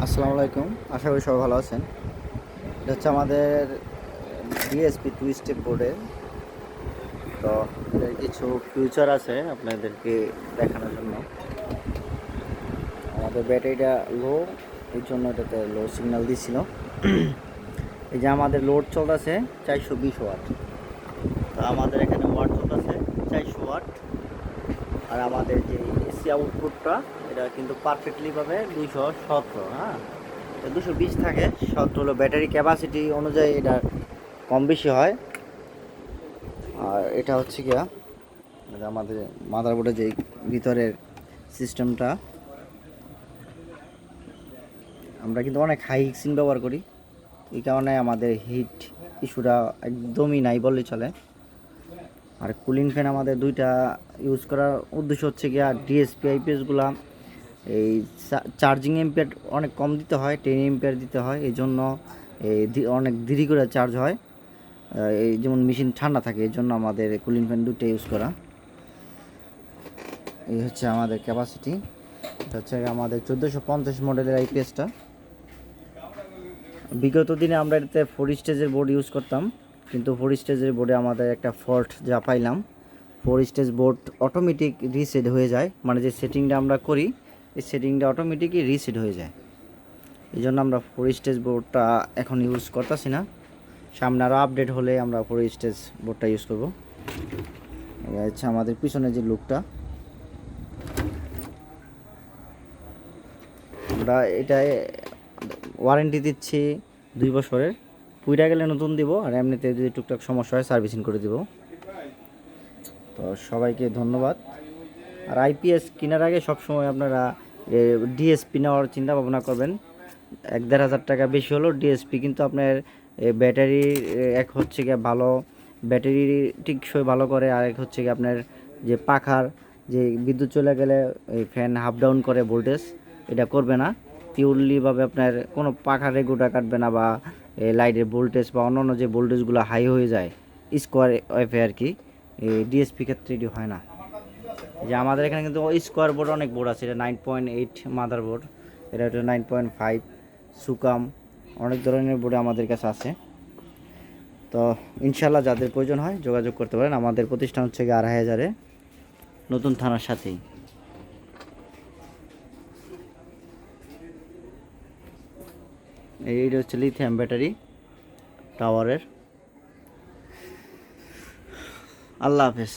আসসালামু আলাইকুম। আশা করি সবাই ভালো আছেন। এটা হচ্ছে আমাদের ডিএসপি টু স্টেপ বোর্ডের। তো এর কিছু ফিউচার আছে আপনাদেরকে দেখানোর জন্য। আমাদের ব্যাটারিটা লো, এই জন্য এটাতে লো সিগন্যাল দিছিল। এই যে আমাদের লোড চলতেছে 420 ওয়াট। তো আমাদের এখানে ওয়াট চলতেছে 400 ওয়াট। আর আমাদের যে এসি আউটপুটটা এটা কিন্তু পারফেক্টলি পাবে 217। হ্যাঁ, 220 থাকে। 17 হলো ব্যাটারি ক্যাপাসিটি অনুযায়ী এটা কম বেশি হয়। আর এটা হচ্ছে গিয়া আমাদের মাদারবোর্ডের যে ভিতরের সিস্টেমটা, আমরা কিন্তু অনেক হাই হিক্সিং ব্যবহার করি, এই কারণে আমাদের হিট ইস্যুটা একদমই নাই বললেই চলে। আর কুলিং ফ্যান আমাদের দুইটা ইউজ করার উদ্দেশ্য হচ্ছে গিয়া ডিএসপি আইপিএসগুলা এই চার্জিং এম্পিয়ার অনেক কম দিতে হয়, 10 এম্পিয়ার দিতে হয়। এই জন্য অনেক দেরি করে চার্জ হয়। এই যেমন মেশিন ঠান্ডা থাকে, এই জন্য আমাদের কুলিং ফ্যান দুটো ইউজ করা। এই হচ্ছে আমাদের ক্যাপাসিটি। এটা হচ্ছে আমাদের 1450 মডেলের আইপিএসটা। বিগত দিনে আমরা এটাতে 4 স্টেজের বোর্ড ইউজ করতাম, কিন্তু 4 স্টেজের বোর্ডে আমাদের একটা ফল্ট যা পাইলাম, 4 স্টেজ বোর্ড অটোমেটিক রিসেট হয়ে যায়। মানে যে সেটিংটা আমরা করি, এই সেটিংটা অটোমেটিকই রিসেট হয়ে যায়। এই জন্য আমরা 4 স্টেজ বোর্ডটা এখন ইউজ করতেছি না। সামনে আরও আপডেট হলে আমরা 4 স্টেজ বোর্ডটা ইউজ করব। এই হচ্ছে আমাদের পিছনে যে লুকটা, আমরা এটায় ওয়ারেন্টি দিচ্ছি 2 বছরের। পুইরা গেলে নতুন দিব, আর এমনিতে যদি টুকটাক সমস্যা হয় সার্ভিসিং করে দিব। তো সবাইকে ধন্যবাদ। আর আইপিএস কেনার আগে সবসময় আপনারা ডিএসপি নেওয়ার চিন্তা ভাবনা করবেন। 1-1.5 হাজার টাকা বেশি হলো ডিএসপি, কিন্তু আপনার ব্যাটারি এক হচ্ছে গিয়ে ভালো, ব্যাটারি টিকসই ভালো করে। আর এক হচ্ছে গিয়ে আপনার যে পাখার যে বিদ্যুৎ চলে গেলে এই ফ্যান হাফ ডাউন করে ভোল্টেজ, এটা করবে না। পিওরলিভাবে আপনার কোনো পাখার রেগুটা কাটবে না, বা লাইটের ভোল্টেজ বা অন্যান্য যে ভোল্টেজগুলো হাই হয়ে যায় স্কোয়ার ওয়েভে আর কি, এই ডিএসপি ক্ষেত্রে এটি হয় না। যে আমাদের এখানে কিন্তু স্কোয়ার বোর্ড অনেক বোর্ড আছে। এটা 9.8 মাদার বোর্ড, এটা 9.5 সুকাম, অনেক ধরনের বোর্ড আমাদের কাছে আছে। তো ইনশাল্লাহ যাদের প্রয়োজন হয় যোগাযোগ করতে পারেন। আমাদের প্রতিষ্ঠান হচ্ছে গিয়ে 2.5 নতুন থানার সাথেই। এইটা হচ্ছে লিথিয়াম ব্যাটারি টাওয়ারের। আল্লাহ হাফেজ।